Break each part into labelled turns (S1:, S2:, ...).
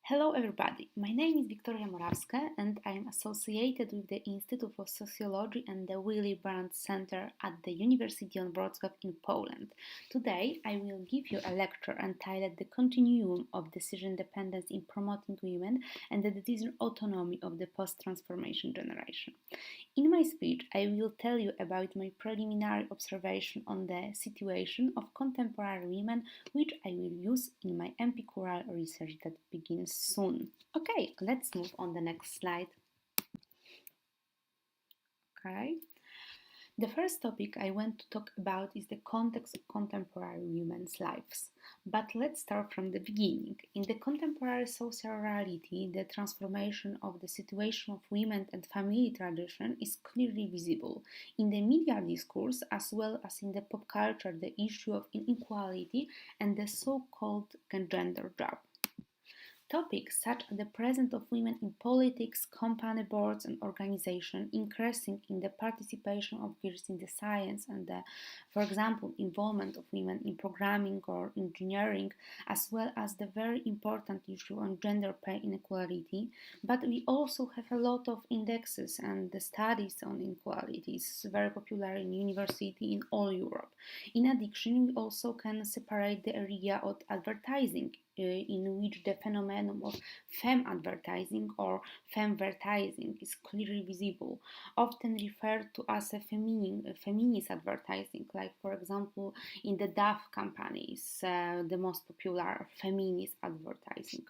S1: Hello everybody, my name is Wiktoria Morawska and I am associated with the Institute of Sociology and the Willy Brandt Center at the University of Wrocław in Poland. Today I will give you a lecture entitled The Continuum of Decision Dependence in Promoting Women and the Decision Autonomy of the Post-Transformation Generation. In my speech, I will tell you about my preliminary observation on the situation of contemporary women, which I will use in my empirical research that begins soon. Okay, let's move on the next slide. Okay. The first topic I want to talk about is the context of contemporary women's lives. But let's start from the beginning. In the contemporary social reality, the transformation of the situation of women and family tradition is clearly visible. In the media discourse, as well as in the pop culture, the issue of inequality and the so-called gender gap. Topics such as the presence of women in politics, company boards and organizations, increasing in the participation of girls in the science and the, for example, involvement of women in programming or engineering, as well as the very important issue on gender pay inequality. But we also have a lot of indexes and the studies on inequalities, very popular in university in all Europe. In addition, we also can separate the area of advertising, in which the phenomenon of femme advertising or femvertising is clearly visible, often referred to as a feminist advertising, like for example in the Dove companies, the most popular feminist advertising.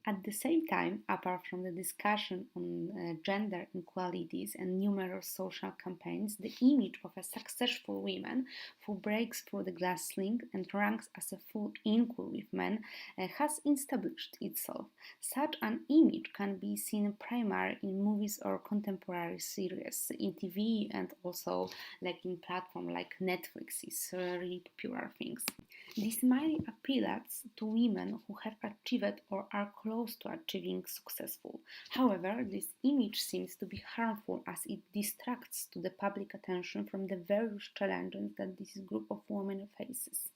S1: At the same time, apart from the discussion on gender inequalities and numerous social campaigns, the image of a successful woman who breaks through the glass ceiling and ranks as a full equal with men has established itself. Such an image can be seen primarily in movies or contemporary series, in TV, and also like in platforms like Netflix is really popular things. This mainly appeals to women who have achieved or are close to achieving successful. However, this image seems to be harmful as it distracts to the public attention from the various challenges that this group of women faces.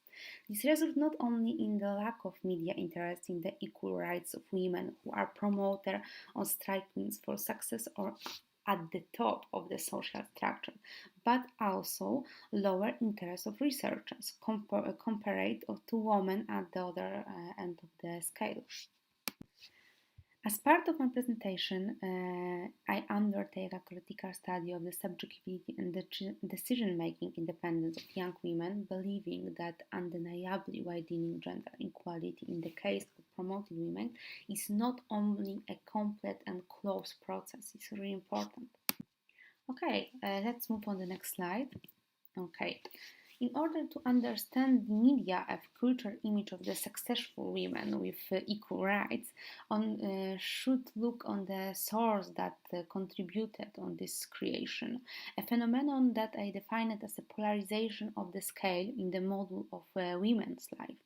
S1: This results not only in the lack of media interest in the equal rights of women who are promoted or striking for success or at the top of the social structure, but also lower interest of researchers compared to women at the other end of the scale. As part of my presentation, I undertake a critical study of the subjectivity and the decision-making independence of young women, believing that undeniably widening gender equality in the case of promoting women is not only a complete and close process, it's really important. Okay, let's move on to the next slide. Okay. In order to understand the media and cultural image of the successful women with equal rights, one should look on the source that contributed on this creation, a phenomenon that I define it as a polarization of the scale in the model of women's life.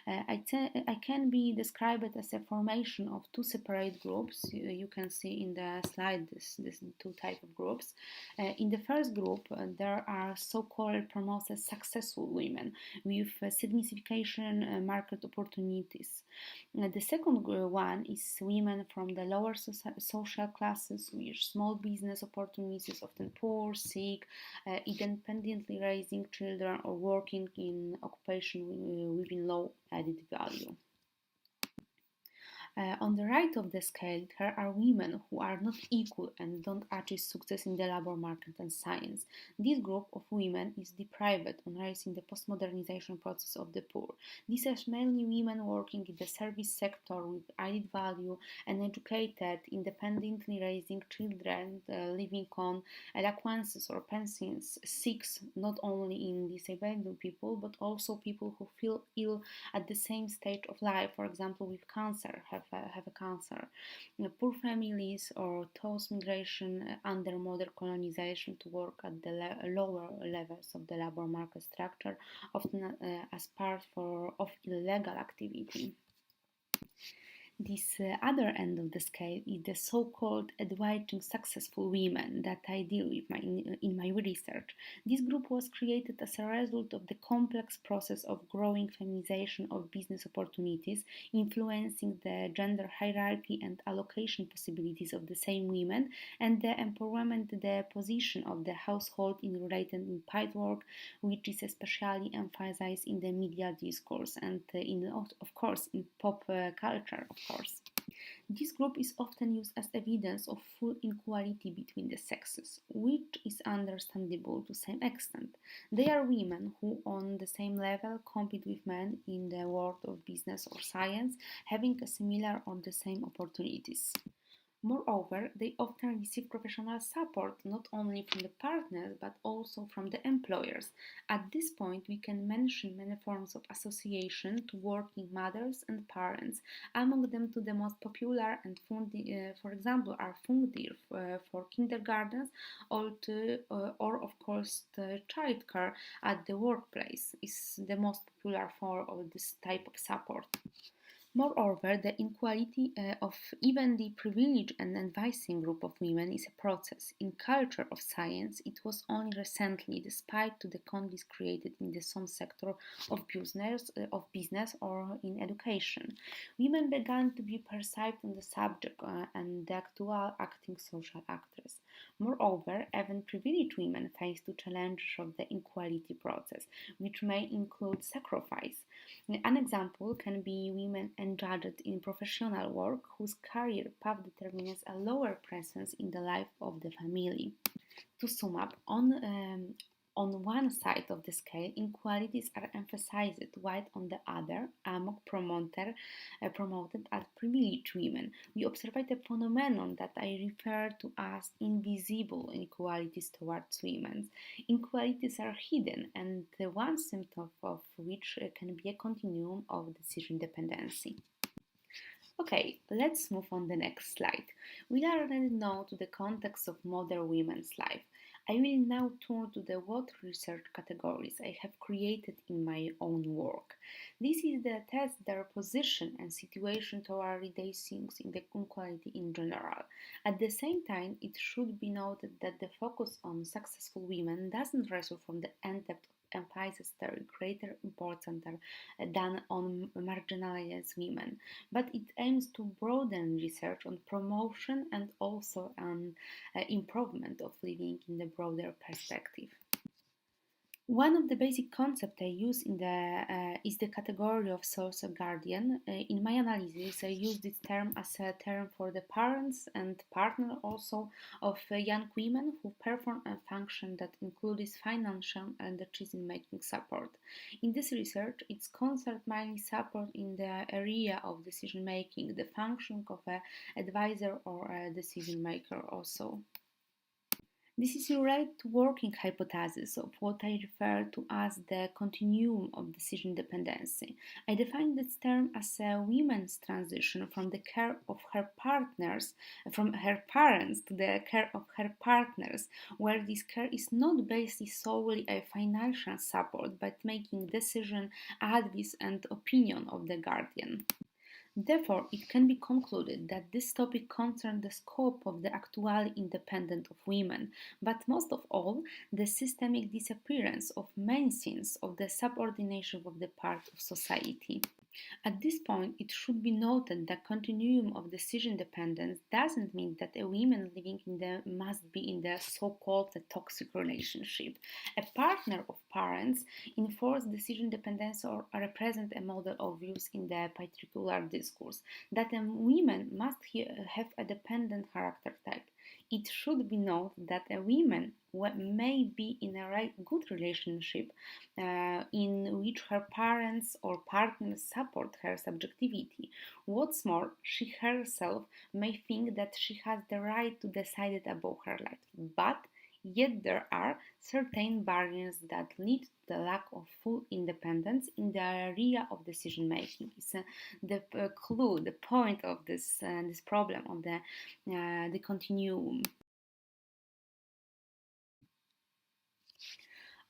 S1: I can be described as a formation of two separate groups. You can see in the slide this two type of groups. In the first group, there are so-called promoted successful women with significant market opportunities. The second one is women from the lower social classes with small business opportunities, often poor, sick, independently raising children or working in occupation within low added value. On the right of the scale, there are women who are not equal and don't achieve success in the labor market and science. This group of women is deprived on raising the postmodernization process of the poor. These are mainly women working in the service sector with added value and educated, independently raising children, living on allowances or pensions, sick not only in disabled people but also people who feel ill at the same stage of life, for example with cancer, have a cancer. Poor families or those migration under modern colonization to work at the lower levels of the labor market structure, often as part of illegal activity. This other end of the scale is the so-called advancing successful women that I deal with in my research. This group was created as a result of the complex process of growing feminization of business opportunities, influencing the gender hierarchy and allocation possibilities of the same women, and the empowerment the position of the household in related in paid work, which is especially emphasized in the media discourse and of course in pop culture, of course. This group is often used as evidence of full equality between the sexes, which is understandable to some extent. They are women who, on the same level, compete with men in the world of business or science, having a similar or the same opportunities. Moreover, they often receive professional support not only from the partners but also from the employers. At this point, we can mention many forms of association to working mothers and parents. Among them, two the most popular and for example, are Fundir for kindergartens, or of course the childcare at the workplace is the most popular form of this type of support. Moreover, the inequality of even the privileged and advising group of women is a process. In culture of science, it was only recently, despite to the conditions created in the some sector of business or in education, women began to be perceived on the subject and the actual acting social actors. Moreover, even privileged women face the challenges of the inequality process, which may include sacrifice. An example can be women engaged in professional work whose career path determines a lower presence in the life of the family. To sum up, on one side of the scale, inequalities are emphasized, while on the other, among promoted as privileged women. We observe a phenomenon that I refer to as invisible inequalities towards women. Inequalities are hidden, and one symptom of which can be a continuum of decision dependency. Okay, let's move on the next slide. We already know to the context of modern women's life. I will now turn to the what research categories I have created in my own work. This is the test their position and situation toward reducing in the inequality in general. At the same time, it should be noted that the focus on successful women doesn't result from the in-depth emphasis their greater importance than on marginalized women, but it aims to broaden research on promotion and also on improvement of living in the broader perspective. One of the basic concepts I use is the category of social guardian. In my analysis, I use this term as a term for the parents and partner also of young women who perform a function that includes financial and decision-making support. In this research, it's concerned mainly support in the area of decision-making, the function of an advisor or a decision-maker also. This is related to working hypothesis of what I refer to as the continuum of decision dependency. I define this term as a woman's transition from the care of her partners, from her parents to the care of her partners, where this care is not based solely on financial support, but making decision, advice and opinion of the guardian. Therefore, it can be concluded that this topic concerns the scope of the actual independence of women, but most of all, the systemic disappearance of many scenes of the subordination of the part of society. At this point, it should be noted that continuum of decision dependence doesn't mean that a woman living in the must be in the so-called toxic relationship. A partner of parents enforce decision dependence or represent a model of views in the patriarchal discourse that a woman must have a dependent character type. It should be noted that a woman may be in a good relationship in which her parents or partners support her subjectivity. What's more, she herself may think that she has the right to decide about her life, but yet there are certain barriers that lead to the lack of full independence in the area of decision making. It's the clue, the point of this problem of the continuum.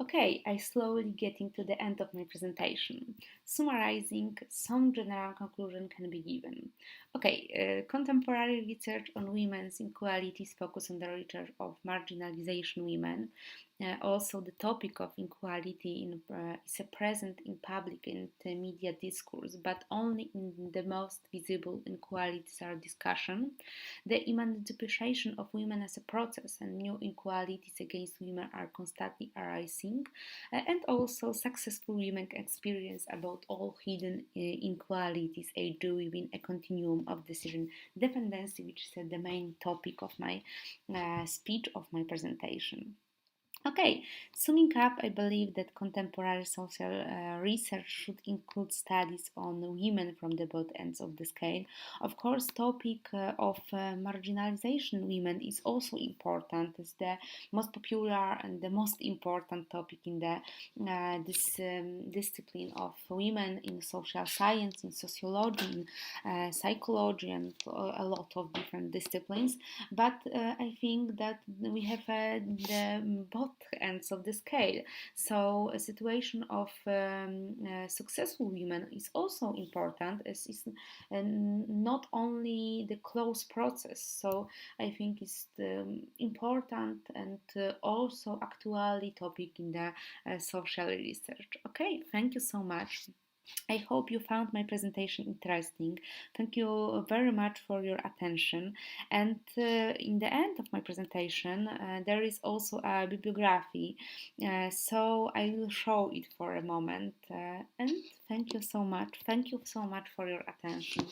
S1: Okay, I slowly getting to the end of my presentation. Summarizing, some general conclusion can be given. Okay, contemporary research on women's inequalities focus on the research of marginalization women. Also, the topic of inequality is present in public and media discourse, but only in the most visible inequalities are discussion. The emancipation of women as a process and new inequalities against women are constantly arising, and also successful women experience about all hidden inequalities age within a continuum of decision dependency, which is the main topic of my speech of my presentation. Okay, summing up, I believe that contemporary social research should include studies on women from the both ends of the scale. Of course, topic of marginalization women is also important. It's the most popular and the most important topic in the this discipline of women in social science, in sociology, in psychology, and a lot of different disciplines. But I think that we have the both ends of the scale. So a situation of successful women is also important, as is not only the close process. So I think it's important and also actually topic in the social research. Okay, thank you so much. I hope you found my presentation interesting. Thank you very much for your attention. And in the end of my presentation, there is also a bibliography. So I will show it for a moment. And thank you so much. Thank you so much for your attention.